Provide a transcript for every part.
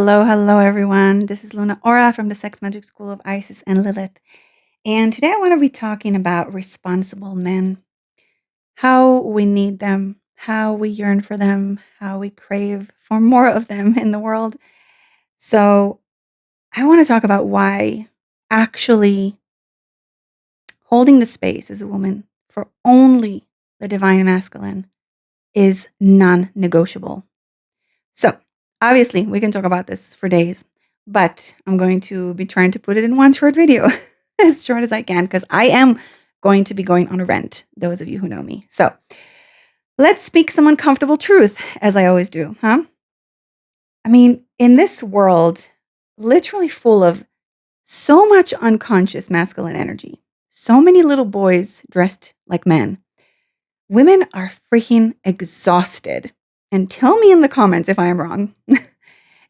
Hello, hello, everyone. This is Luna Ora from the Sex Magic School of Isis and Lilith. And today I want to be talking about responsible men, how we need them, how we yearn for them, how we crave for more of them in the world. So I want to talk about why actually holding the space as a woman for only the divine masculine is non-negotiable. So, obviously, we can talk about this for days, but I'm going to be trying to put it in one short video, as short as I can, because I am going to be going on a rant, those of you who know me. So, let's speak some uncomfortable truth, as I always do, huh? I mean, in this world, literally full of so much unconscious masculine energy, so many little boys dressed like men, women are freaking exhausted. And tell me in the comments if I am wrong.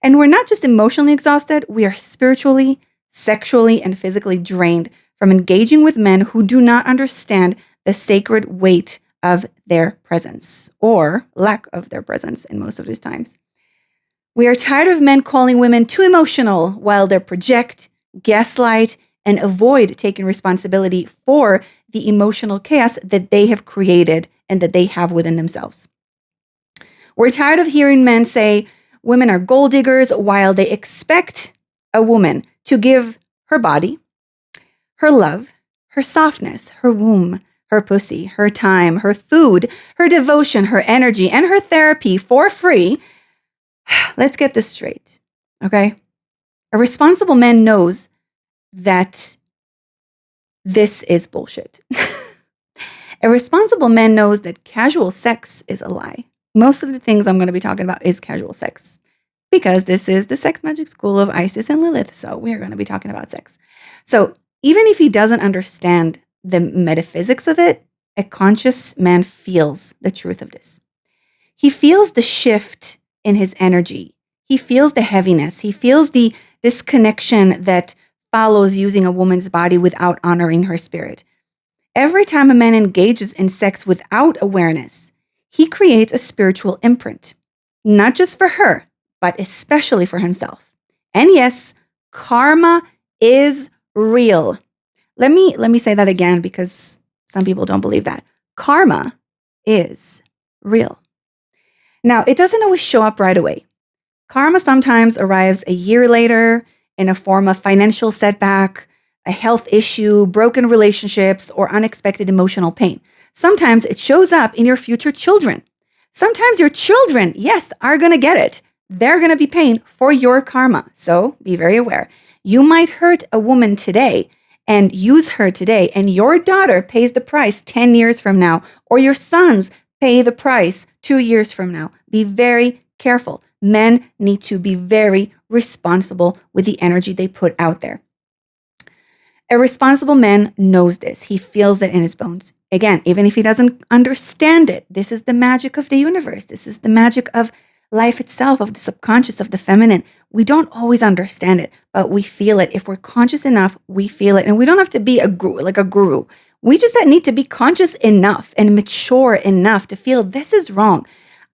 And we're not just emotionally exhausted, we are spiritually, sexually, and physically drained from engaging with men who do not understand the sacred weight of their presence or lack of their presence in most of these times. We are tired of men calling women too emotional while they project, gaslight, and avoid taking responsibility for the emotional chaos that they have created and that they have within themselves. We're tired of hearing men say women are gold diggers while they expect a woman to give her body, her love, her softness, her womb, her pussy, her time, her food, her devotion, her energy, and her therapy for free. Let's get this straight, okay? A responsible man knows that this is bullshit. A responsible man knows that casual sex is a lie. Most of the things I'm going to be talking about is casual sex because this is the Sex Magic School of Isis and Lilith. So we are going to be talking about sex. So even if he doesn't understand the metaphysics of it, a conscious man feels the truth of this. He feels the shift in his energy. He feels the heaviness. He feels the disconnection that follows using a woman's body without honoring her spirit. Every time a man engages in sex without awareness, he creates a spiritual imprint, not just for her, but especially for himself. And yes, karma is real. Let me say that again because some people don't believe that. Karma is real. Now, it doesn't always show up right away. Karma sometimes arrives a year later in a form of financial setback, a health issue, broken relationships, or unexpected emotional pain. Sometimes it shows up in your future children. Sometimes your children, yes, are going to get it. They're going to be paying for your karma. So be very aware. You might hurt a woman today and use her today, and your daughter pays the price 10 years from now, or your sons pay the price 2 years from now. Be very careful. Men need to be very responsible with the energy they put out there. A responsible man knows this. He feels it in his bones. Again, even if he doesn't understand it, this is the magic of the universe. This is the magic of life itself, of the subconscious, of the feminine. We don't always understand it, but we feel it. If we're conscious enough, we feel it. And we don't have to be a guru. We just need to be conscious enough and mature enough to feel this is wrong.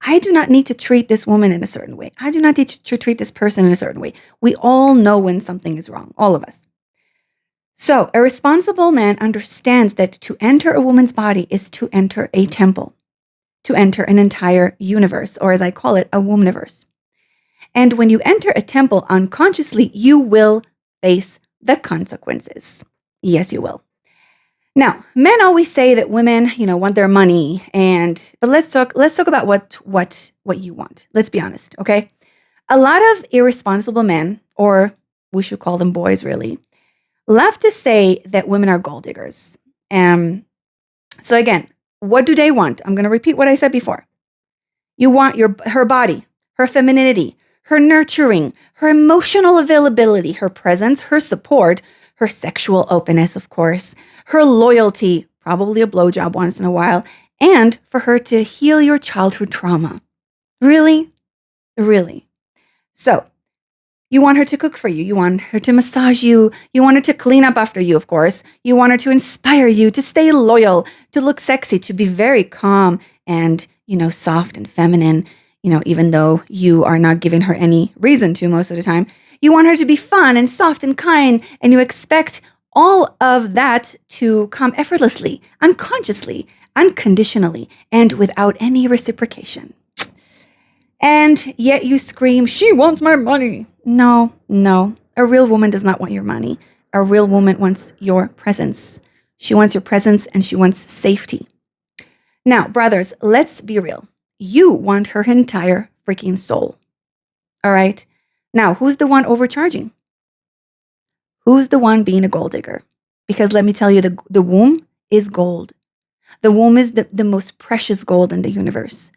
I do not need to treat this woman in a certain way. I do not need to treat this person in a certain way. We all know when something is wrong, all of us. So a responsible man understands that to enter a woman's body is to enter a temple, to enter an entire universe, or as I call it, a womaniverse. And when you enter a temple unconsciously, you will face the consequences. Yes, you will. Now, men always say that women, want their money, but let's talk about what you want. Let's be honest, okay? A lot of irresponsible men, or we should call them boys, really, love to say that women are gold diggers. So again, what do they want? I'm going to repeat what I said before. You want her body, her femininity, her nurturing, her emotional availability, her presence, her support, her sexual openness, of course, her loyalty, probably a blowjob once in a while, and for her to heal your childhood trauma. Really? Really? So, you want her to cook for you. You want her to massage you. You want her to clean up after you, of course. You want her to inspire you, to stay loyal, to look sexy, to be very calm and, soft and feminine. even though you are not giving her any reason to most of the time. You want her to be fun and soft and kind, and you expect all of that to come effortlessly, unconsciously, unconditionally, and without any reciprocation. And yet you scream, "She wants my money." No, no. A real woman does not want your money. A real woman wants your presence. She wants your presence and she wants safety. Now, brothers, let's be real. You want her entire freaking soul. All right? Now, who's the one overcharging? Who's the one being a gold digger? Because let me tell you, the womb is gold. The womb is the most precious gold in the universe.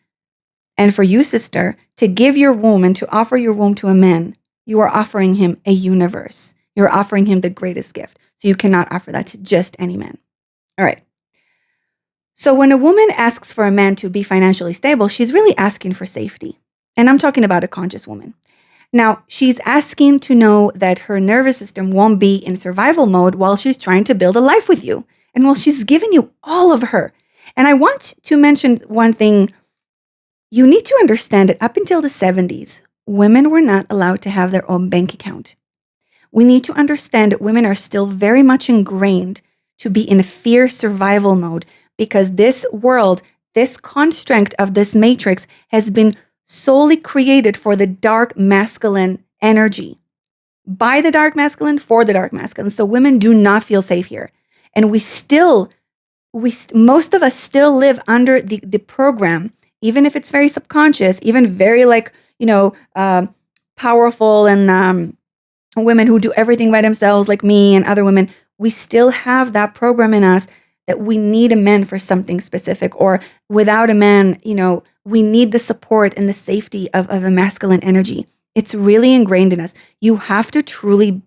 And for you, sister, to give your womb and to offer your womb to a man, you are offering him a universe. You're offering him the greatest gift. So you cannot offer that to just any man. All right. So when a woman asks for a man to be financially stable, she's really asking for safety. And I'm talking about a conscious woman. Now, she's asking to know that her nervous system won't be in survival mode while she's trying to build a life with you. And while she's giving you all of her. And I want to mention one thing. You need to understand that up until the 70s, women were not allowed to have their own bank account. We need to understand that women are still very much ingrained to be in fear survival mode because this world, this construct of this matrix has been solely created for the dark masculine energy. By the dark masculine, for the dark masculine. So women do not feel safe here. And most of us still live under the program, even if it's very subconscious, even very powerful and women who do everything by themselves like me and other women, we still have that program in us that we need a man for something specific, or without a man, we need the support and the safety of a masculine energy. It's really ingrained in us. You have to truly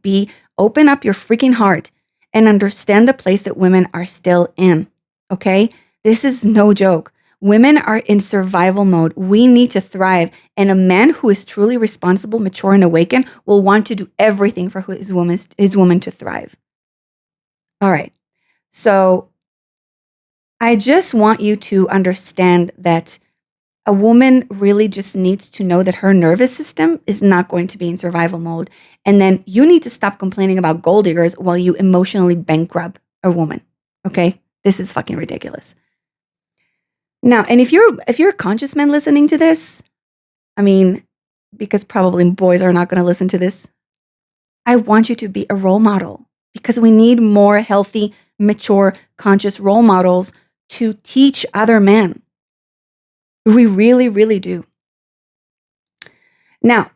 open up your freaking heart and understand the place that women are still in. Okay? This is no joke. Women are in survival mode. We need to thrive. And a man who is truly responsible, mature, and awakened will want to do everything for his woman to thrive. All right. So I just want you to understand that a woman really just needs to know that her nervous system is not going to be in survival mode. And then you need to stop complaining about gold diggers while you emotionally bankrupt a woman. Okay? This is fucking ridiculous. Now, and if you're a conscious man listening to this, I mean, because probably boys are not going to listen to this, I want you to be a role model because we need more healthy, mature, conscious role models to teach other men. We really, really do. Now,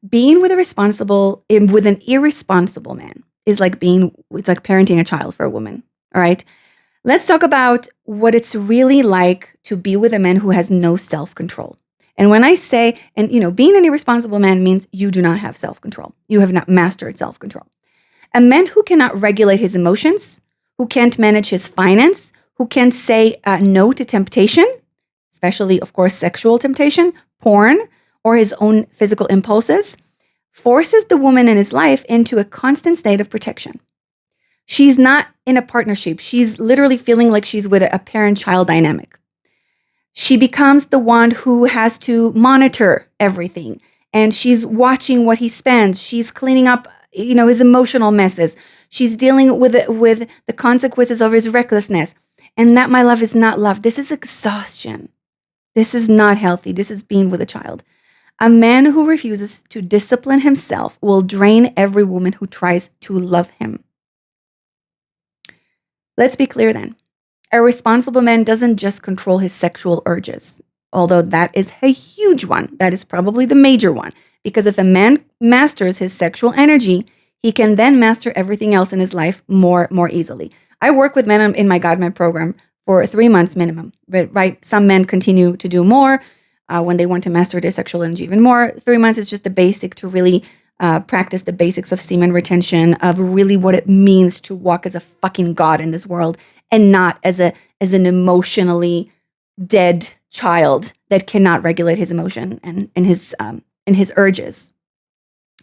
being with an irresponsible man it's like parenting a child for a woman. All right. Let's talk about what it's really like to be with a man who has no self-control. And when I say, being an irresponsible man means you do not have self-control. You have not mastered self-control. A man who cannot regulate his emotions, who can't manage his finance, who can't say no to temptation, especially, of course, sexual temptation, porn, or his own physical impulses, forces the woman in his life into a constant state of protection. She's not in a partnership. She's literally feeling like she's with a parent-child dynamic. She becomes the one who has to monitor everything. And she's watching what he spends. She's cleaning up, his emotional messes. She's dealing with the consequences of his recklessness. And that, my love, is not love. This is exhaustion. This is not healthy. This is being with a child. A man who refuses to discipline himself will drain every woman who tries to love him. Let's be clear then. A responsible man doesn't just control his sexual urges, although that is a huge one. That is probably the major one. Because if a man masters his sexual energy, he can then master everything else in his life more easily. I work with men in my God Men program for 3 months minimum. But right, some men continue to do more when they want to master their sexual energy even more. 3 months is just the basic to really practice the basics of semen retention, of really what it means to walk as a fucking god in this world and not as an emotionally dead child that cannot regulate his emotion and his urges.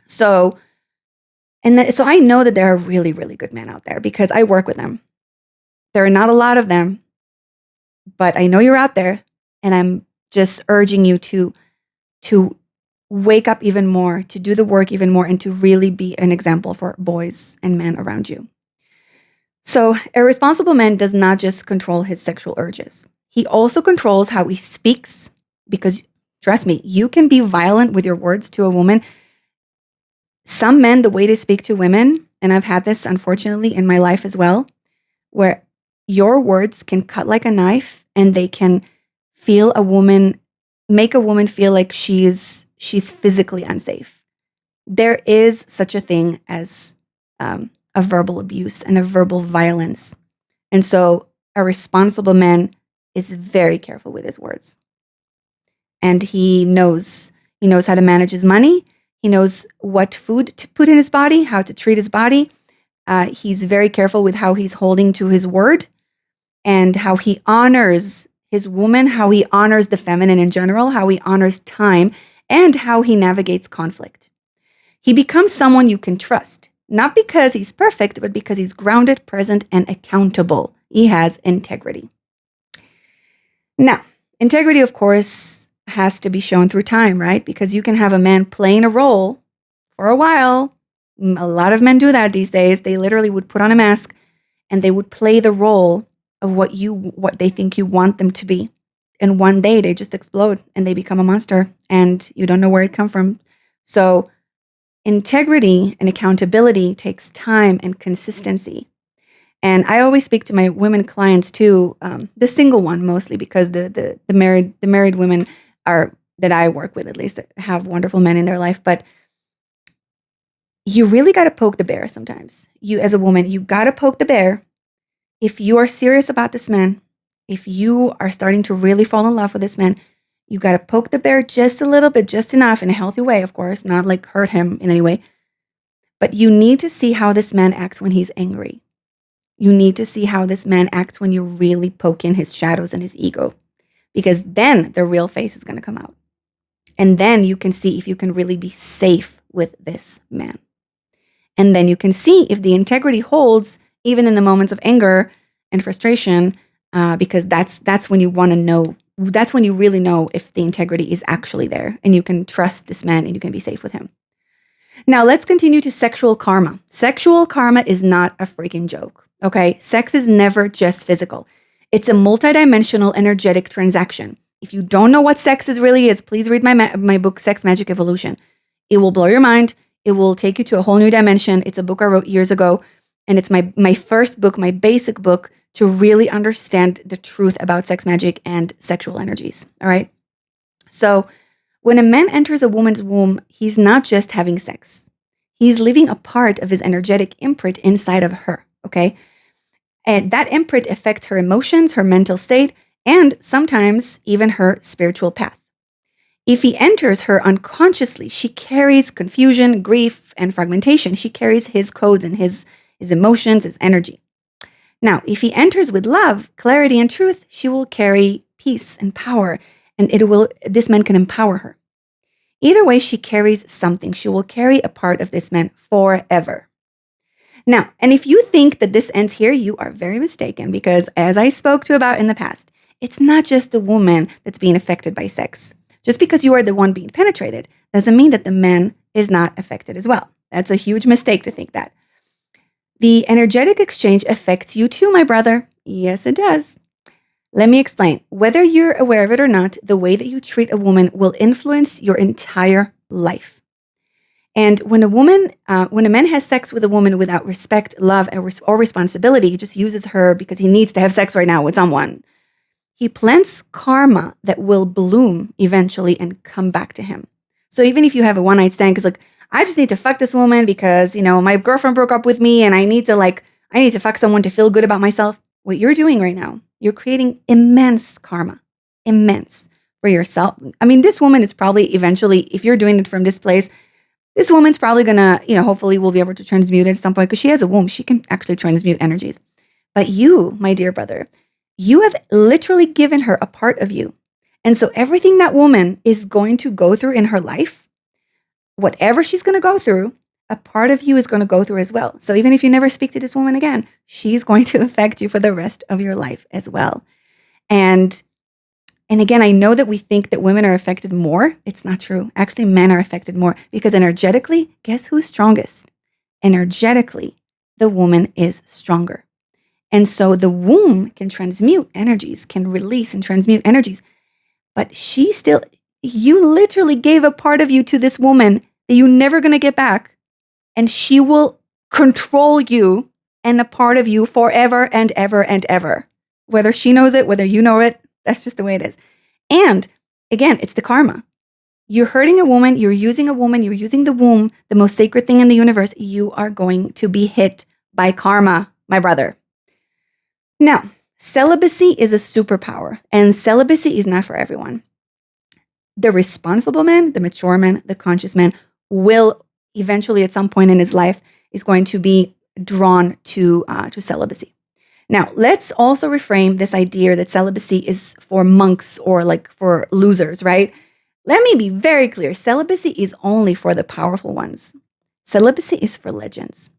So I know that there are really, really good men out there because I work with them. There are not a lot of them, but I know you're out there, and I'm just urging you to to wake up even more, to do the work even more, and to really be an example for boys and men around you. So, a responsible man does not just control his sexual urges, he also controls how he speaks, because trust me, you can be violent with your words to a woman. Some men, the way they speak to women, and I've had this unfortunately in my life as well, where your words can cut like a knife and they can make a woman feel like she's physically unsafe. There is such a thing as a verbal abuse and a verbal violence. And so a responsible man is very careful with his words. And he knows how to manage his money. He knows what food to put in his body, how to treat his body. He's very careful with how he's holding to his word and how he honors his woman, how he honors the feminine in general, how he honors time, and how he navigates conflict. He becomes someone you can trust, not because he's perfect, but because he's grounded, present, and accountable. He has integrity. Now, integrity, of course, has to be shown through time, right? Because you can have a man playing a role for a while. A lot of men do that these days. They literally would put on a mask and they would play the role of what they think you want them to be. And one day they just explode and they become a monster and you don't know where it come from. So integrity and accountability takes time and consistency. And I always speak to my women clients too, the single one mostly, because the married women are that I work with, at least, have wonderful men in their life. But you really got to poke the bear sometimes. You, as a woman, you got to poke the bear. If you are serious about this man, if you are starting to really fall in love with this man, you got to poke the bear just a little bit, just enough, in a healthy way, of course, not like hurt him in any way. But you need to see how this man acts when he's angry. You need to see how this man acts when you really poke in his shadows and his ego, because then the real face is going to come out. And then you can see if you can really be safe with this man. And then you can see if the integrity holds even in the moments of anger and frustration, because that's when you want to know. That's when you really know if the integrity is actually there and you can trust this man and you can be safe with him. Now, let's continue to sexual karma. Sexual karma is not a freaking joke, okay? Sex is never just physical. It's a multidimensional energetic transaction. If you don't know what sex really is, please read my book, Sex Magic Evolution. It will blow your mind. It will take you to a whole new dimension. It's a book I wrote years ago, and it's my first book, my basic book, to really understand the truth about sex magic and sexual energies, all right? So when a man enters a woman's womb, he's not just having sex. He's leaving a part of his energetic imprint inside of her, okay? And that imprint affects her emotions, her mental state, and sometimes even her spiritual path. If he enters her unconsciously, she carries confusion, grief, and fragmentation. She carries his codes and his emotions, his energy. Now, if he enters with love, clarity, and truth, she will carry peace and power, and this man can empower her. Either way, she carries something. She will carry a part of this man forever. Now, and if you think that this ends here, you are very mistaken, because as I spoke to about in the past, it's not just the woman that's being affected by sex. Just because you are the one being penetrated doesn't mean that the man is not affected as well. That's a huge mistake to think that. The energetic exchange affects you too, my brother. Yes, it does. Let me explain. Whether you're aware of it or not, the way that you treat a woman will influence your entire life. And when a man has sex with a woman without respect, love, or responsibility, he just uses her because he needs to have sex right now with someone. He plants karma that will bloom eventually and come back to him. So even if you have a one-night stand, because I just need to fuck this woman because, my girlfriend broke up with me and I need to fuck someone to feel good about myself. What you're doing right now, you're creating immense karma, immense, for yourself. I mean, this woman is probably eventually, if you're doing it from this place, this woman's probably gonna, hopefully will be able to transmute at some point, because she has a womb. She can actually transmute energies. But you, my dear brother, you have literally given her a part of you. And so everything that woman is going to go through in her life, whatever she's going to go through, a part of you is going to go through as well. So even if you never speak to this woman again, she's going to affect you for the rest of your life as well. And And again, I know that we think that women are affected more. It's not true. Actually, men are affected more because energetically, guess who's strongest? Energetically, the woman is stronger. And so the womb can transmute energies, can release and transmute energies. But you literally gave a part of you to this woman that you're never going to get back. And she will control you and a part of you forever and ever and ever. Whether she knows it, whether you know it, that's just the way it is. And again, it's the karma. You're hurting a woman, you're using the womb, the most sacred thing in the universe. You are going to be hit by karma, my brother. Now, celibacy is a superpower, and celibacy is not for everyone. The responsible man, the mature man, the conscious man will eventually, at some point in his life, is going to be drawn to celibacy. Now, let's also reframe this idea that celibacy is for monks or like for losers, right? Let me be very clear. Celibacy is only for the powerful ones. Celibacy is for legends.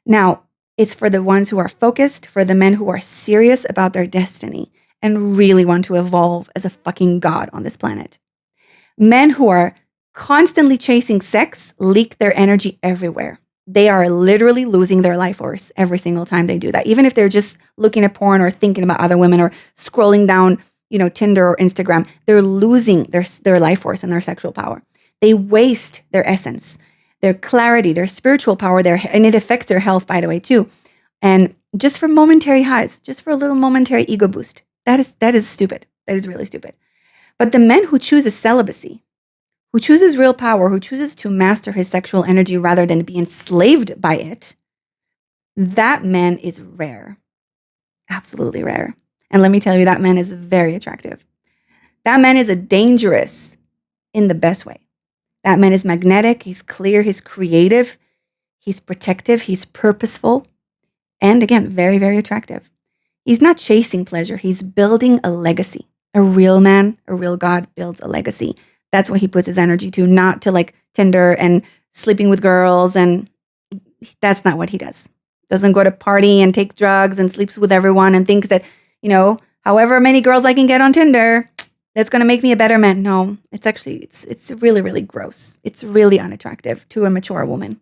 Now, it's for the ones who are focused, for the men who are serious about their destiny and really want to evolve as a fucking god on this planet. Men who are constantly chasing sex leak their energy everywhere. They are literally losing their life force every single time they do that. Even if they're just looking at porn or thinking about other women or scrolling down, Tinder or Instagram, they're losing their life force and their sexual power. They waste their essence, their clarity, their spiritual power, and it affects their health, by the way, too. And just for momentary highs, just for a little momentary ego boost. That is stupid. That is really stupid. But the men who chooses celibacy, who chooses real power, who chooses to master his sexual energy rather than be enslaved by it, that man is rare. Absolutely rare. And let me tell you, that man is very attractive. That man is dangerous in the best way. That man is magnetic, he's clear, he's creative, he's protective, he's purposeful, and again, very, very attractive. He's not chasing pleasure, he's building a legacy. A real man, a real god builds a legacy. That's what he puts his energy to, not to like Tinder and sleeping with girls. And that's not what he does. Doesn't go to party and take drugs and sleeps with everyone and thinks that, however many girls I can get on Tinder, that's going to make me a better man. No, it's really, really gross. It's really unattractive to a mature woman.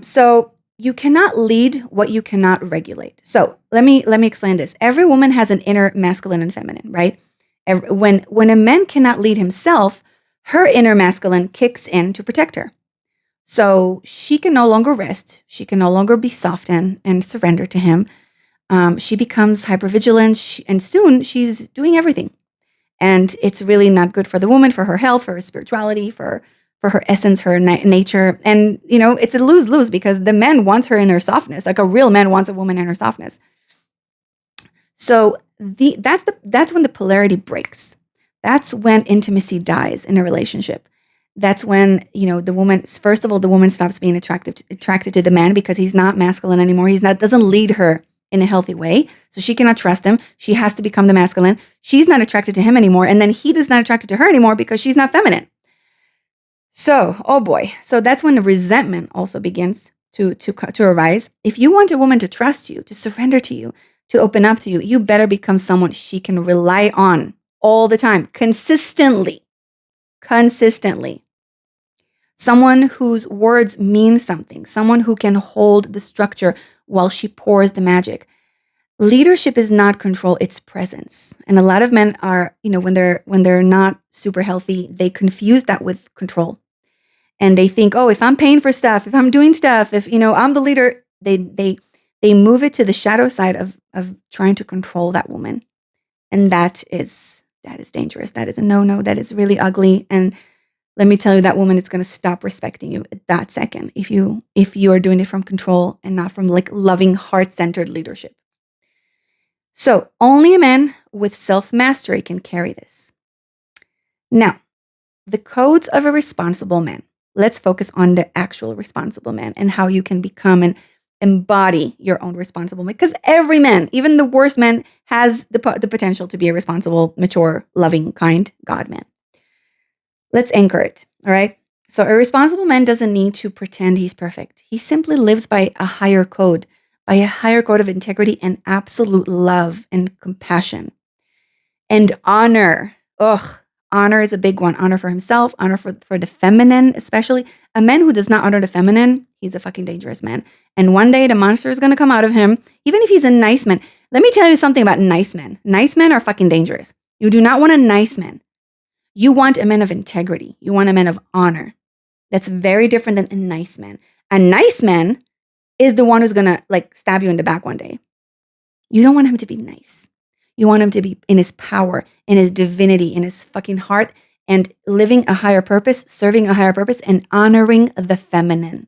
So you cannot lead what you cannot regulate. So let me explain this. Every woman has an inner masculine and feminine, right? When a man cannot lead himself, her inner masculine kicks in to protect her. So she can no longer rest. She can no longer be soft and surrender to him. She becomes hypervigilant, and soon she's doing everything. And it's really not good for the woman, for her health, for her spirituality, for her essence, her nature. And, it's a lose-lose because the man wants her in her softness. Like a real man wants a woman in her softness. So that's when the polarity breaks. That's when intimacy dies in a relationship. That's when, the woman stops being attracted to the man because he's not masculine anymore. Doesn't lead her in a healthy way. So she cannot trust him. She has to become the masculine. She's not attracted to him anymore. And then he is not attracted to her anymore because she's not feminine. So, oh boy. So that's when the resentment also begins to arise. If you want a woman to trust you, to surrender to you, to open up to you, you better become someone she can rely on all the time, consistently. Someone whose words mean something, someone who can hold the structure while she pours the magic. Leadership is not control, it's presence. And a lot of men are, when they're not super healthy, they confuse that with control. And they think, oh, if I'm paying for stuff, if I'm doing stuff, if I'm the leader, they move it to the shadow side of trying to control that woman. And that is dangerous. That is a no-no. That is really ugly. And let me tell you, that woman is going to stop respecting you at that second if you are doing it from control and not from like loving, heart-centered leadership. So only a man with self-mastery can carry this. Now, the codes of a responsible man. Let's focus on the actual responsible man and how you can become and embody your own responsible man. Because every man, even the worst man, has the potential to be a responsible, mature, loving, kind God man. Let's anchor it, all right? So a responsible man doesn't need to pretend he's perfect. He simply lives by a higher code of integrity and absolute love and compassion. And honor. Ugh. Honor is a big one. Honor for himself, honor for the feminine, especially. A man who does not honor the feminine, he's a fucking dangerous man. And one day the monster is going to come out of him, even if he's a nice man. Let me tell you something about nice men. Nice men are fucking dangerous. You do not want a nice man. You want a man of integrity. You want a man of honor. That's very different than a nice man. A nice man is the one who's going to like stab you in the back one day. You don't want him to be nice. You want him to be in his power, in his divinity, in his fucking heart, and living a higher purpose, serving a higher purpose, and honoring the feminine.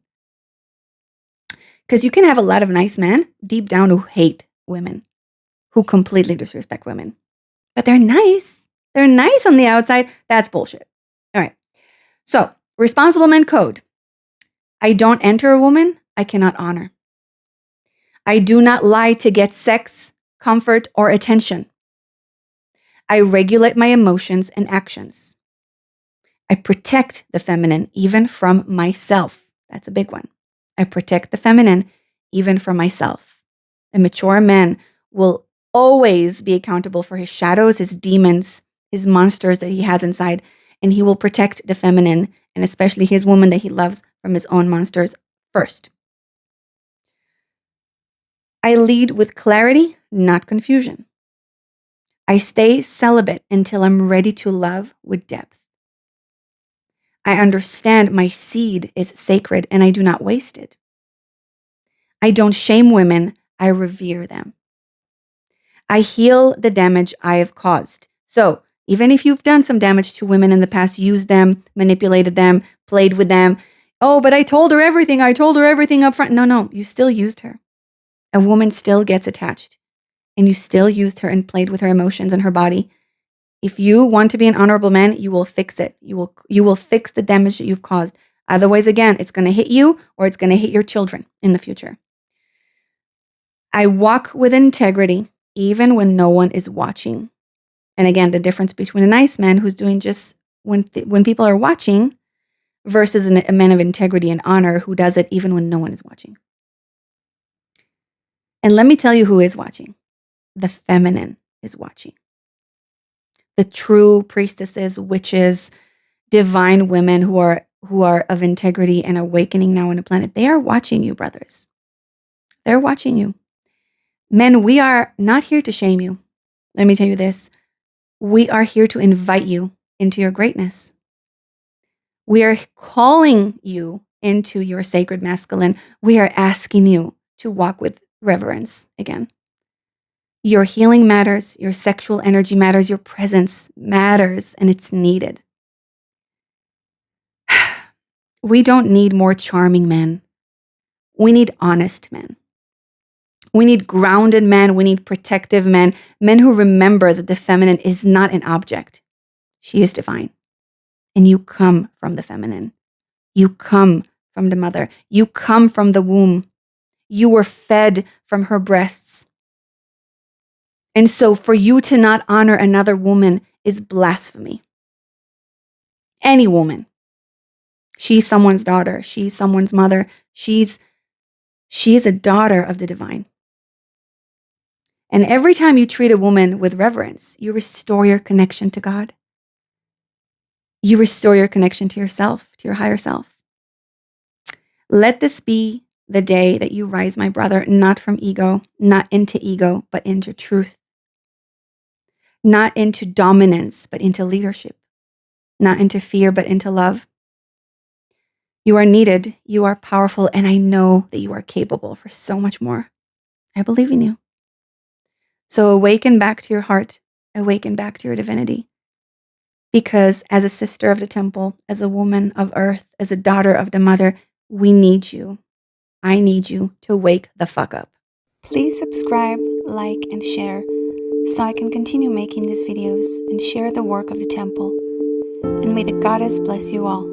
Because you can have a lot of nice men deep down who hate women, who completely disrespect women. But they're nice. They're nice on the outside. That's bullshit. All right. So, responsible men code. I don't enter a woman I cannot honor. I do not lie to get sex, comfort, or attention. I regulate my emotions and actions. I protect the feminine even from myself. That's a big one. I protect the feminine even from myself. A mature man will always be accountable for his shadows, his demons, his monsters that he has inside, and he will protect the feminine and especially his woman that he loves from his own monsters first. I lead with clarity, not confusion. I stay celibate until I'm ready to love with depth. I understand my seed is sacred and I do not waste it. I don't shame women, I revere them. I heal the damage I have caused. So, even if you've done some damage to women in the past, used them, manipulated them, played with them. Oh, but I told her everything. I told her everything up front. No, you still used her. A woman still gets attached. And you still used her and played with her emotions and her body. If you want to be an honorable man, you will fix it. You will fix the damage that you've caused. Otherwise, again, it's going to hit you or it's going to hit your children in the future. I walk with integrity even when no one is watching. And again, the difference between a nice man who's doing just when people are watching versus a man of integrity and honor who does it even when no one is watching. And let me tell you who is watching. The feminine is watching. The true priestesses, witches, divine women who are of integrity and awakening now on the planet, they are watching you, brothers. They're watching you. Men, we are not here to shame you. Let me tell you this. We are here to invite you into your greatness. We are calling you into your sacred masculine. We are asking you to walk with reverence again. Your healing matters. Your sexual energy matters. Your presence matters, and it's needed. We don't need more charming men. We need honest men. We need grounded men. We need protective men. Men who remember that the feminine is not an object. She is divine. And you come from the feminine. You come from the mother. You come from the womb. You were fed from her breasts. And so for you to not honor another woman is blasphemy. Any woman. She's someone's daughter. She's someone's mother. She is a daughter of the divine. And every time you treat a woman with reverence, you restore your connection to God. You restore your connection to yourself, to your higher self. Let this be the day that you rise, my brother, not from ego, not into ego, but into truth. Not into dominance, but into leadership. Not into fear, but into love. You are needed, you are powerful, and I know that you are capable for so much more. I believe in you. So awaken back to your heart, awaken back to your divinity. Because as a sister of the temple, as a woman of earth, as a daughter of the mother, we need you. I need you to wake the fuck up. Please subscribe, like, and share so I can continue making these videos and share the work of the temple. And may the goddess bless you all.